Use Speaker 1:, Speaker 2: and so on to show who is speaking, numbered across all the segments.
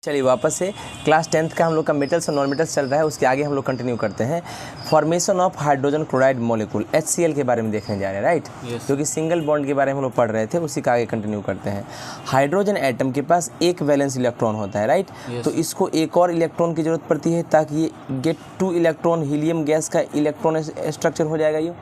Speaker 1: चलिए वापस से क्लास 10th का हम लोग का मेटल्स और नॉन मेटल्स चल रहा है, उसके आगे हम लोग कंटिन्यू करते हैं। Formation of hydrogen chloride molecule HCl के बारे में देखने जा रहे हैं, राइट। जो कि सिंगल बॉन्ड के बारे में हम लोग पढ़ रहे थे, उसी का आगे कंटिन्यू करते हैं। हाइड्रोजन एटम के पास एक वैलेंस इलेक्ट्रॉन होता है, राइट। तो इसको एक और इलेक्ट्रॉन की जरूरत पड़ती है ताकि ये गेट 2 इलेक्ट्रॉन हीलियम गैस का इलेक्ट्रॉन स्ट्रक्चर हो जाएगा। ये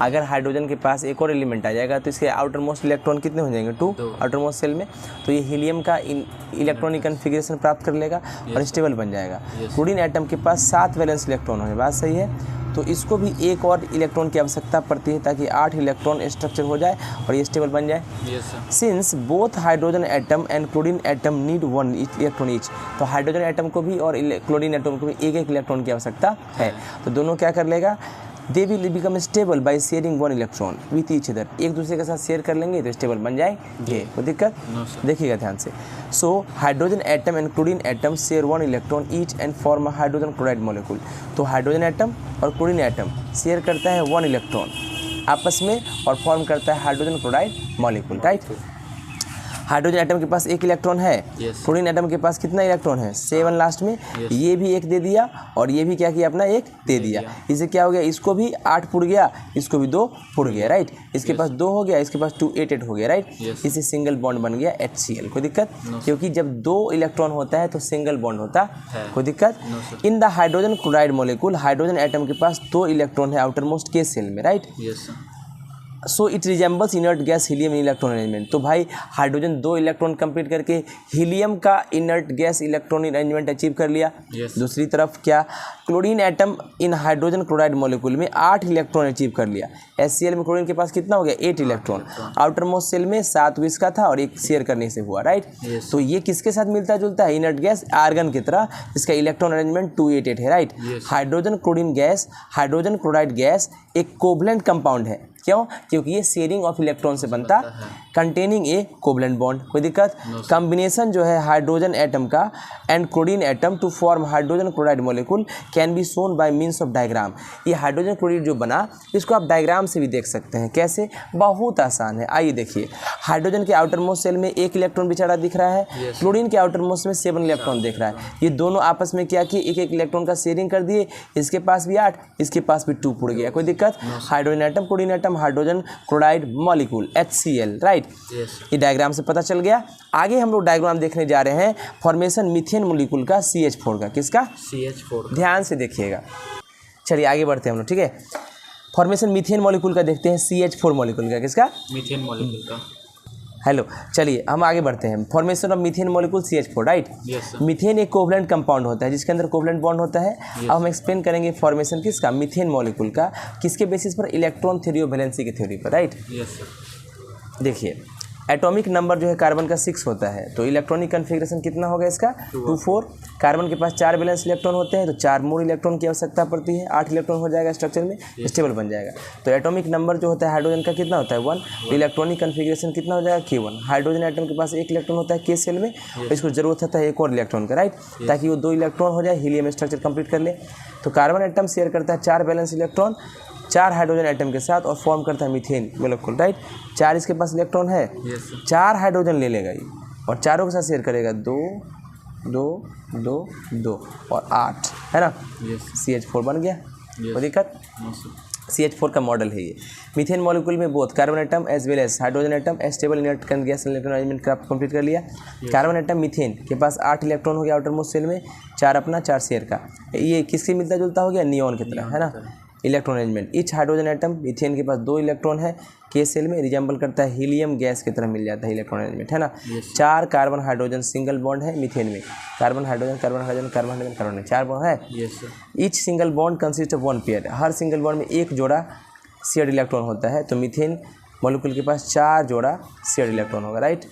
Speaker 1: अगर हाइड्रोजन के पास एक और एलिमेंट आ जाएगा तो इसके आउटर मोस्ट इलेक्ट्रॉन कितने हो जाएंगे, 2 आउटर मोस्ट सेल में। तो ये हीलियम का इलेक्ट्रॉनिक कन्फिग्रेशन प्राप्त कर लेगा और स्टेबल बन जाएगा। क्लोरीन एटम के पास 7 वैलेंस इलेक्ट्रॉन है, बात सही है। तो इसको भी एक और इलेक्ट्रॉन की आवश्यकता पड़ती है ताकि 8 इलेक्ट्रॉन स्ट्रक्चर हो जाए और ये स्टेबल बन जाए। Since both hydrogen atom and chlorine atom need 1 electron each, तो हाइड्रोजन एटम को भी और क्लोरीन एटम को भी एक एक इलेक्ट्रॉन की आवश्यकता है। तो दोनों क्या कर लेगा, they will become stable by sharing 1 electron with each other, एक दूसरे के साथ शेयर कर लेंगे तो स्टेबल बन जाएंगे। कोई दिक्कत देखिएगा ध्यान से। So hydrogen atom and chlorine atom share 1 electron each and form a hydrogen chloride molecule. तो हाइड्रोजन एटम और क्लोरीन एटम शेयर करता है 1 इलेक्ट्रॉन आपस में और फॉर्म करता है hydrogen chloride molecule, right. Hydrogen atom के पास एक इलेक्ट्रॉन है, क्लोरीन एटम के पास कितना इलेक्ट्रॉन है, 7 लास्ट में। ये भी एक दे दिया और ये भी क्या किया, अपना एक दे दिया। इससे क्या हो गया, इसको भी 8 पुड़ गया, इसको भी 2 पुड़ गया, राइट। इसके पास 2 हो गया, इसके पास 2 8 8 हो गया, राइट। इससे सिंगल बॉन्ड बन गया HCl। कोई दिक्कत, क्योंकि जब 2 इलेक्ट्रॉन होता है तो सिंगल बॉन्ड होता है। कोई दिक्कत। In the hydrogen chloride molecule, hydrogen atom के पास 2 इलेक्ट्रॉन है आउटर मोस्ट के सेल में, right. So it resembles inert gas helium in electron arrangement. तो भाई हाइड्रोजन 2 इलेक्ट्रॉन कंप्लीट करके हीलियम का inert gas electron arrangement achieve कर लिया। दूसरी तरफ क्या, chlorine atom in hydrogen chloride molecule में 8 इलेक्ट्रॉन अचीव कर लिया। HCl में क्लोरीन के पास कितना हो गया, 8 इलेक्ट्रॉन। आउटर मोस्ट सेल में 7 इसका था और एक शेयर करने से हुआ, राइट। तो ये किसके साथ मिलता जुलता है, इनर्ट गैस आर्गन की तरह, इसका इलेक्ट्रॉन अरेंजमेंट 2 8 8 है, right. Hydrogen chlorine gas, hydrogen chloride gas एक कोवलेंट कंपाउंड है। क्यों, क्योंकि ये शेयरिंग ऑफ इलेक्ट्रॉन से बनता, कंटेनिंग ए कोवलेंट बॉन्ड। कोई दिक्कत। कॉम्बिनेशन जो है हाइड्रोजन एटम का and chlorine atom to form hydrogen chloride molecule can be shown by means of diagram. ये हाइड्रोजन क्लोराइड जो बना, इसको आप डायग्राम से भी देख सकते हैं। कैसे, बहुत आसान है। आइए देखिए, हाइड्रोजन के आउटर मोस्ट सेल में 1 इलेक्ट्रॉन बेचारा दिख रहा है, क्लोरीन के आउटर मोस्ट में 7 इलेक्ट्रॉन दिख रहा है। ये दोनों आपस में क्या किए, एक एक इलेक्ट्रॉन का शेयरिंग कर दिए। इसके पास भी 8, इसके पास भी 2 पुड़ गया। कोई दिक्कत। Hydrogen atom, chlorine atom, hydrogen chloride molecule HCl, right. ये डायग्राम से पता चल गया। आगे हम लोग डायग्राम देखने जा रहे हैं फॉर्मेशन मीथेन मॉलिक्यूल का, CH4 का। किसका, CH4। ध्यान से देखिएगा। चलिए आगे बढ़ते हैं हम लोग, ठीक है। फॉर्मेशन मीथेन मॉलिक्यूल का देखते हैं, CH4 मॉलिक्यूल का। किसका, मीथेन मॉलिक्यूल का। हेलो, चलिए हम आगे बढ़ते हैं। Formation of methane molecule CH4, right. Methane एक कोवलेंट कंपाउंड होता है जिसके अंदर कोवलेंट बॉन्ड होता है। अब हम एक्सप्लेन करेंगे फॉर्मेशन किसका, मीथेन मॉलिक्यूल का। किसके बेसिस पर, इलेक्ट्रॉन थ्योरी और वैलेंसी की थ्योरी पर, राइट। देखिए, एटॉमिक नंबर जो है कार्बन का 6 होता है, तो इलेक्ट्रॉनिक कन्फिग्रेशन कितना होगा इसका, 2 4। कार्बन के पास 4 वैलेंस इलेक्ट्रॉन होते हैं तो 4 मोर इलेक्ट्रॉन की आवश्यकता पड़ती है। 8 इलेक्ट्रॉन हो जाएगा स्ट्रक्चर में, स्टेबल बन जाएगा। तो एटॉमिक नंबर जो होता है हाइड्रोजन का कितना होता है, 1। तो इलेक्ट्रॉनिक कन्फिग्रेशन कितना हो जाएगा, K1। हाइड्रोजन एटम के पास 1 इलेक्ट्रॉन होता है K सेल में, और इसको जरूरत होता है एक और इलेक्ट्रॉन का, राइट, ताकि वो 2 इलेक्ट्रॉन हो जाए, हीलियम स्ट्रक्चर कंप्लीट कर ले। तो कार्बन एटम शेयर करता है 4 वैलेंस इलेक्ट्रॉन 4 हाइड्रोजन एटम के साथ और फॉर्म करता है मीथेन मॉलिक्यूल, राइट। 4 इसके पास इलेक्ट्रॉन है, 4 हाइड्रोजन ले लेगा ये और चारों के साथ शेयर करेगा, 2 2 2 2 और 8, है ना। CH4 बन गया। कोई दिक्कत। CH4 का मॉडल है ये। मीथेन मॉलिक्यूल में both carbon atom as well as hydrogen atom stable inert gas electron arrangement का कंप्लीट कर लिया। कार्बन एटम मीथेन के पास 8 इलेक्ट्रॉन हो गया आउटर मोस्ट सेल में, 4 अपना 4 शेयर का। ये किससे मिलता जुलता हो गया, नियॉन की तरह, है ना। Electron arrangement, each hydrogen atom methane के पास 2 इलेक्ट्रॉन है, के सेल में रिजेंबल करता है हीलियम गैस की तरह मिल जाता है इलेक्ट्रॉन अरेंजमेंट, है ना। 4 कार्बन हाइड्रोजन सिंगल बॉन्ड है मीथेन में, carbon hydrogen carbon hydrogen carbon hydrogen carbon 4 bond है। Each single bond consist of 1 pair, हर सिंगल बॉन्ड में एक जोड़ा शेयर्ड इलेक्ट्रॉन होता है। तो मीथेन मॉलिक्यूल के पास 4 जोड़ा शेयर्ड इलेक्ट्रॉन होगा, right.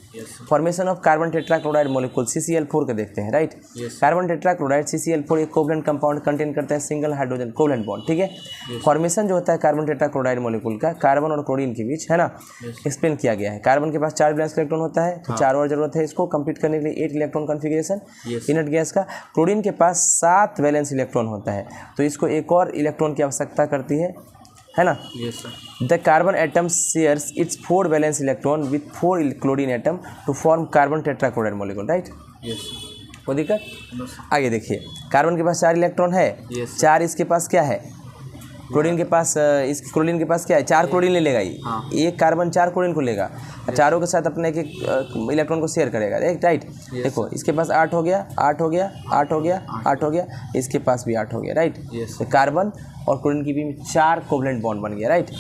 Speaker 1: Formation of carbon tetrachloride molecule CCl4 का देखते हैं, राइट। कार्बन टेट्राक्लोराइड CCl4 एक कोवलेंट कंपाउंड कंटेन करता है सिंगल हाइड्रोजन कोवलेंट बॉन्ड, ठीक है। फॉर्मेशन जो होता है कार्बन टेट्राक्लोराइड मॉलिक्यूल का कार्बन और क्लोरीन के बीच, है ना, एक्सप्लेन किया गया है। कार्बन के पास 4 वैलेंस इलेक्ट्रॉन होता है, तो 4 और जरूरत है इसको कंप्लीट करने के लिए 8 इलेक्ट्रॉन कन्फिग्रेशन इनर्ट गैस का। क्लोरीन के पास 7 वैलेंस इलेक्ट्रॉन होता है, तो इसको एक और इलेक्ट्रॉन की आवश्यकता करती है ना। The carbon atom shares its 4 valence electron with 4 chlorine atom to form carbon tetrachloride molecule, right. कोई दिक्कत। आगे देखिए, कार्बन के पास 4 इलेक्ट्रॉन है, 4 इसके पास क्या है, क्लोरीन के पास, इस क्लोरीन के पास क्या है, 4 क्लोरीन ले लेगा ये, एक कार्बन 4 क्लोरीन को लेगा, चारों के साथ अपने एक इलेक्ट्रॉन को शेयर करेगा, राइट। देखो इसके पास 8 हो गया, 8 हो गया, 8 हो गया, 8 हो गया, इसके पास भी 8 हो गया, राइट। तो कार्बन और क्लोरीन की भी 4 कोवलेंट बॉन्ड बन गया, राइट।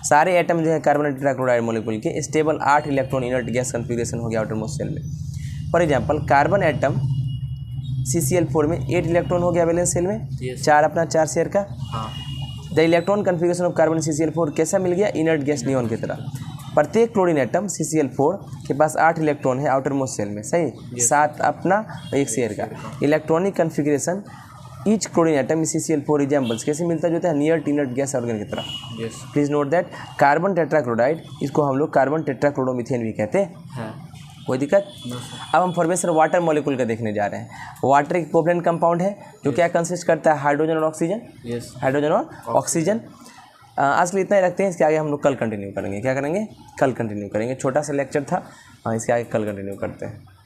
Speaker 1: सारे एटम जो है कार्बन टेट्राक्लोराइड मॉलिक्यूल के stable 8 electron inert gas configuration हो गया आउटर मोस्ट शेल में। For example carbon atom CCl4 में 8 इलेक्ट्रॉन हो गया वैलेंस शेल में, 4 अपना 4 शेयर का। The electron configuration of carbon CCl4 कैसा मिल गया, इनर्ट गैस नियॉन की तरह। प्रत्येक क्लोरीन एटम CCl4 के पास 8 इलेक्ट्रॉन है आउटर मोस्ट शेल में, सही, 7 अपना 1 शेयर का। Electronic configuration each chlorine atom CCl4 examples कैसे मिलता जुलता है, नियर इनर्ट गैस ऑर्गन की तरह। Please note that carbon tetrachloride, इसको हम लोग कार्बन टेट्राक्लोरोमीथेन भी कहते हैं। कोई दिक्कत। अब हम फॉर्मेशन वाटर मॉलिक्यूल का देखने जा रहे हैं। वाटर एक कोवलेंट कंपाउंड है जो क्या कंसिस्ट करता है, हाइड्रोजन और ऑक्सीजन, हाइड्रोजन और ऑक्सीजन। आज के लिए इतना ही रखते हैं, इसके आगे हम लोग कल कंटिन्यू करेंगे। क्या करेंगे, कल कंटिन्यू करेंगे। छोटा सा लेक्चर था, इसके आगे कल कंटिन्यू करते हैं।